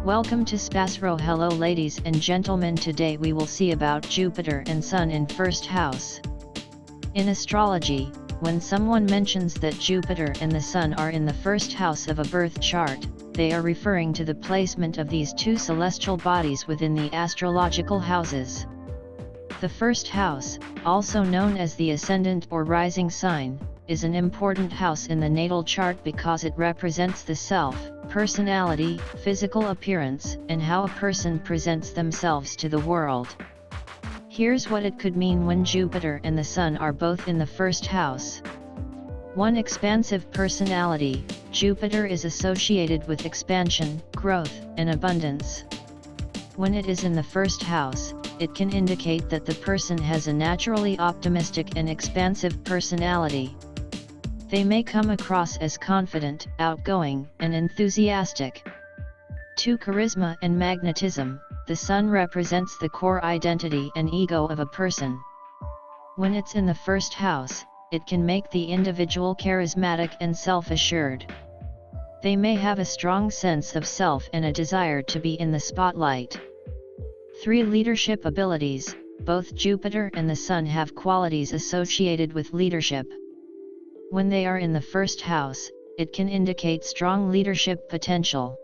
Welcome to SPASRO. Hello ladies and gentlemen, today we will see about Jupiter and Sun in first house. In astrology, when someone mentions that Jupiter and the Sun are in the first house of a birth chart, they are referring to the placement of these two celestial bodies within the astrological houses. The first house, also known as the ascendant or rising sign, is an important house in the natal chart because it represents the self, personality, physical appearance, and how a person presents themselves to the world. Here's what it could mean when Jupiter and the Sun are both in the first house. 1. Expansive personality. Jupiter is associated with expansion, growth, and abundance. When it is in the first house, it can indicate that the person has a naturally optimistic and expansive personality. They may come across as confident, outgoing, and enthusiastic. 2. Charisma and magnetism. The Sun represents the core identity and ego of a person. When it's in the first house, it can make the individual charismatic and self-assured. They may have a strong sense of self and a desire to be in the spotlight. 3. Leadership abilities. Both Jupiter and the Sun have qualities associated with leadership. When they are in the first house, it can indicate strong leadership potential.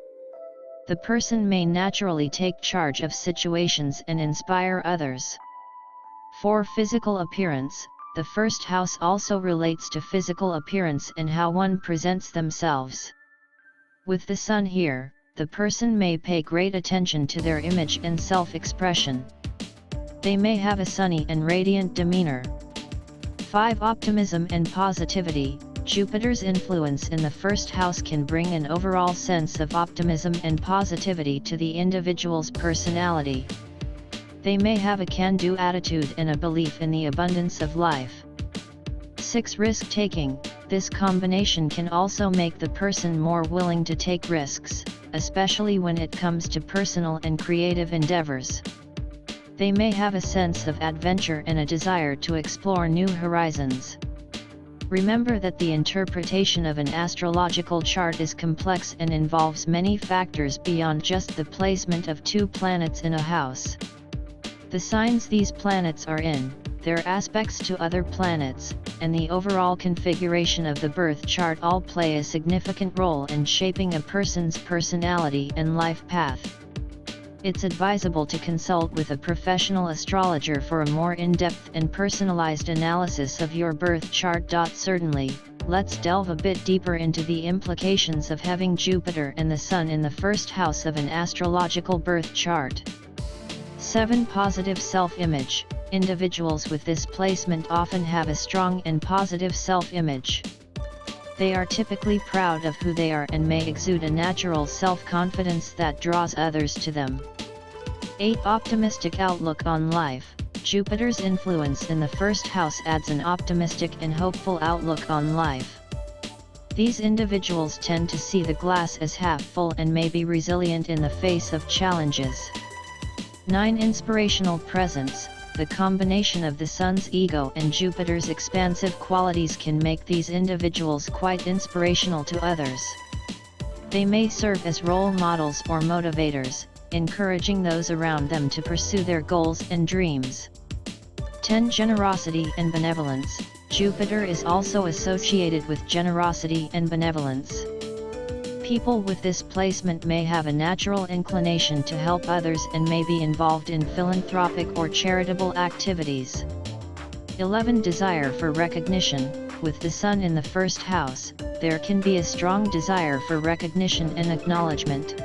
The person may naturally take charge of situations and inspire others. 4. Physical appearance. The first house also relates to physical appearance and how one presents themselves. With the Sun here, the person may pay great attention to their image and self-expression. They may have a sunny and radiant demeanor. 5. Optimism and positivity. Jupiter's influence in the first house can bring an overall sense of optimism and positivity to the individual's personality. They may have a can-do attitude and a belief in the abundance of life. 6. Risk-taking. This combination can also make the person more willing to take risks, especially when it comes to personal and creative endeavors. They may have a sense of adventure and a desire to explore new horizons. Remember that the interpretation of an astrological chart is complex and involves many factors beyond just the placement of two planets in a house. The signs these planets are in, their aspects to other planets, and the overall configuration of the birth chart all play a significant role in shaping a person's personality and life path. It's advisable to consult with a professional astrologer for a more in-depth and personalized analysis of your birth chart. Certainly, let's delve a bit deeper into the implications of having Jupiter and the Sun in the first house of an astrological birth chart. 7. Positive self-image. Individuals with this placement often have a strong and positive self-image. They are typically proud of who they are and may exude a natural self-confidence that draws others to them. 8. Optimistic outlook on life. Jupiter's influence in the first house adds an optimistic and hopeful outlook on life. These individuals tend to see the glass as half full and may be resilient in the face of challenges. 9. Inspirational presence. The combination of the Sun's ego and Jupiter's expansive qualities can make these individuals quite inspirational to others. They may serve as role models or motivators, encouraging those around them to pursue their goals and dreams. 10. Generosity and benevolence. Jupiter is also associated with generosity and benevolence. People with this placement may have a natural inclination to help others and may be involved in philanthropic or charitable activities. 11. Desire for recognition. With the Sun in the first house, there can be a strong desire for recognition and acknowledgement.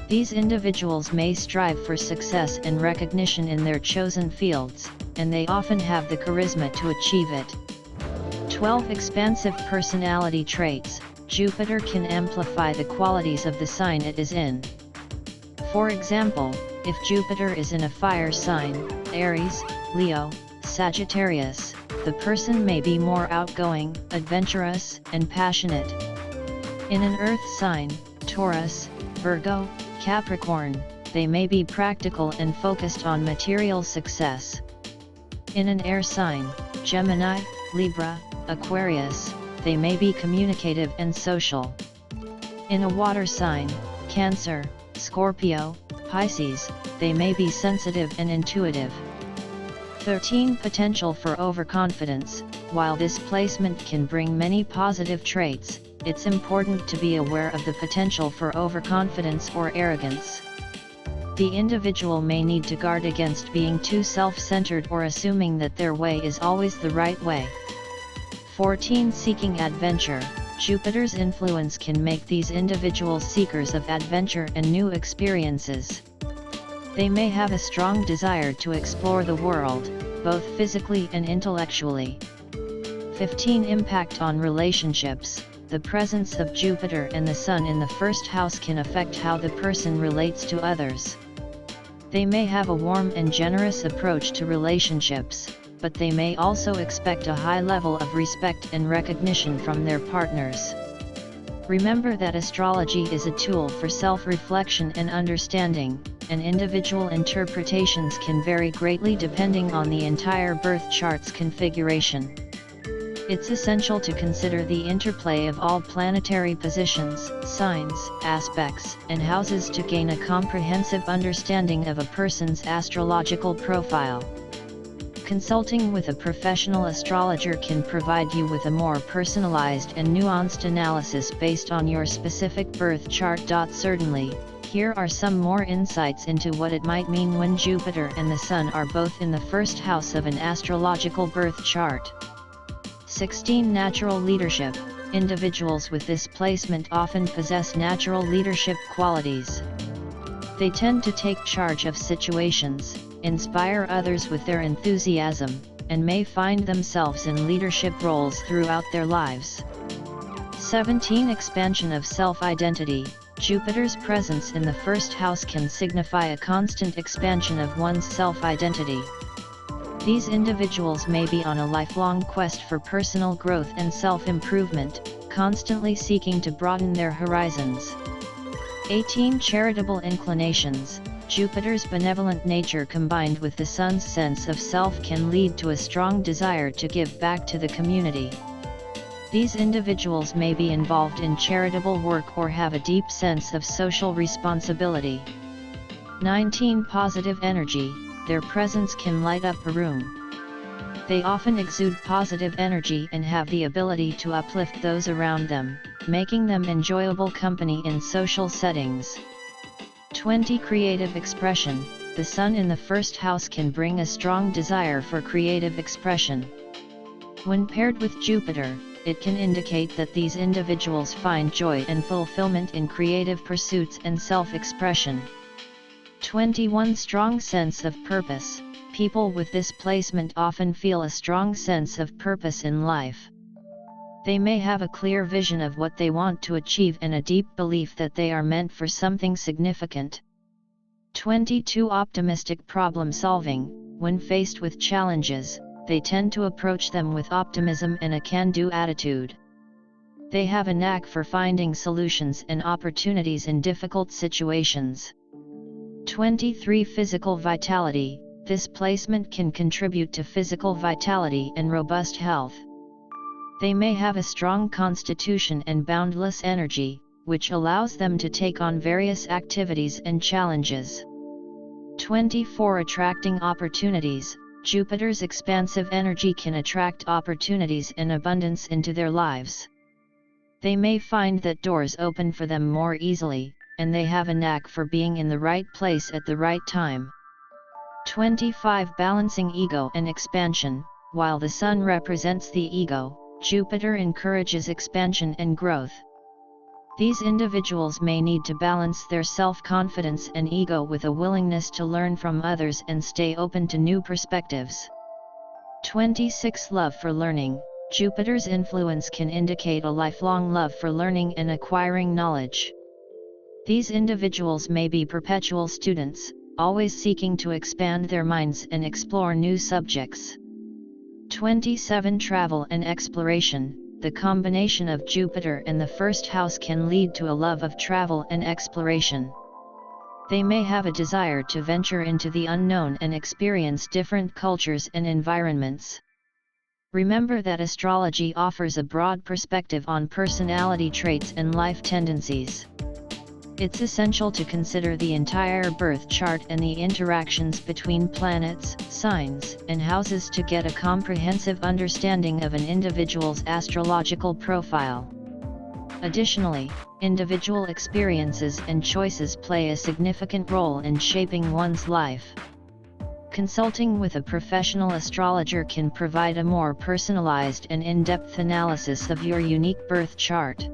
These individuals may strive for success and recognition in their chosen fields, and they often have the charisma to achieve it. 12. Expansive personality traits. Jupiter can amplify the qualities of the sign it is in. For example, if Jupiter is in a fire sign, Aries, Leo, Sagittarius, the person may be more outgoing, adventurous, and passionate. In an earth sign, Taurus, Virgo, Capricorn, they may be practical and focused on material success. In an air sign, Gemini, Libra, Aquarius, they may be communicative and social. In a water sign, Cancer, Scorpio, Pisces, they may be sensitive and intuitive. 13. Potential for overconfidence. While this placement can bring many positive traits, it's important to be aware of the potential for overconfidence or arrogance. The individual may need to guard against being too self-centered or assuming that their way is always the right way. 14. Seeking adventure. Jupiter's influence can make these individuals seekers of adventure and new experiences. They may have a strong desire to explore the world, both physically and intellectually. 15. Impact on relationships. The presence of Jupiter and the Sun in the first house can affect how the person relates to others. They may have a warm and generous approach to relationships, but they may also expect a high level of respect and recognition from their partners. Remember that astrology is a tool for self-reflection and understanding, and individual interpretations can vary greatly depending on the entire birth chart's configuration. It's essential to consider the interplay of all planetary positions, signs, aspects, and houses to gain a comprehensive understanding of a person's astrological profile. Consulting with a professional astrologer can provide you with a more personalized and nuanced analysis based on your specific birth chart. Certainly, here are some more insights into what it might mean when Jupiter and the Sun are both in the first house of an astrological birth chart. 16. Natural leadership. Individuals with this placement often possess natural leadership qualities. They tend to take charge of situations, inspire others with their enthusiasm, and may find themselves in leadership roles throughout their lives. 17. Expansion of self-identity. Jupiter's presence in the first house can signify a constant expansion of one's self-identity. These individuals may be on a lifelong quest for personal growth and self-improvement, constantly seeking to broaden their horizons. 18. Charitable inclinations. Jupiter's benevolent nature combined with the Sun's sense of self can lead to a strong desire to give back to the community. These individuals may be involved in charitable work or have a deep sense of social responsibility. 19. Positive energy. Their presence can light up a room. They often exude positive energy and have the ability to uplift those around them, making them enjoyable company in social settings. 20. Creative expression. The Sun in the first house can bring a strong desire for creative expression. When paired with Jupiter, it can indicate that these individuals find joy and fulfillment in creative pursuits and self-expression. 21. Strong sense of purpose. People with this placement often feel a strong sense of purpose in life. They may have a clear vision of what they want to achieve and a deep belief that they are meant for something significant. 22. Optimistic problem solving. When faced with challenges, they tend to approach them with optimism and a can-do attitude. They have a knack for finding solutions and opportunities in difficult situations. 23. Physical vitality. This placement can contribute to physical vitality and robust health. They may have a strong constitution and boundless energy, which allows them to take on various activities and challenges. 24. Attracting opportunities. Jupiter's expansive energy can attract opportunities and abundance into their lives. They may find that doors open for them more easily, and they have a knack for being in the right place at the right time. 25. Balancing ego and expansion. While the Sun represents the ego, Jupiter encourages expansion and growth. These individuals may need to balance their self-confidence and ego with a willingness to learn from others and stay open to new perspectives. 26. Love for learning. Jupiter's influence can indicate a lifelong love for learning and acquiring knowledge. These individuals may be perpetual students, always seeking to expand their minds and explore new subjects. 27. Travel and exploration. The combination of Jupiter and the first house can lead to a love of travel and exploration. They may have a desire to venture into the unknown and experience different cultures and environments. Remember that astrology offers a broad perspective on personality traits and life tendencies. It's essential to consider the entire birth chart and the interactions between planets, signs, and houses to get a comprehensive understanding of an individual's astrological profile. Additionally, individual experiences and choices play a significant role in shaping one's life. Consulting with a professional astrologer can provide a more personalized and in-depth analysis of your unique birth chart.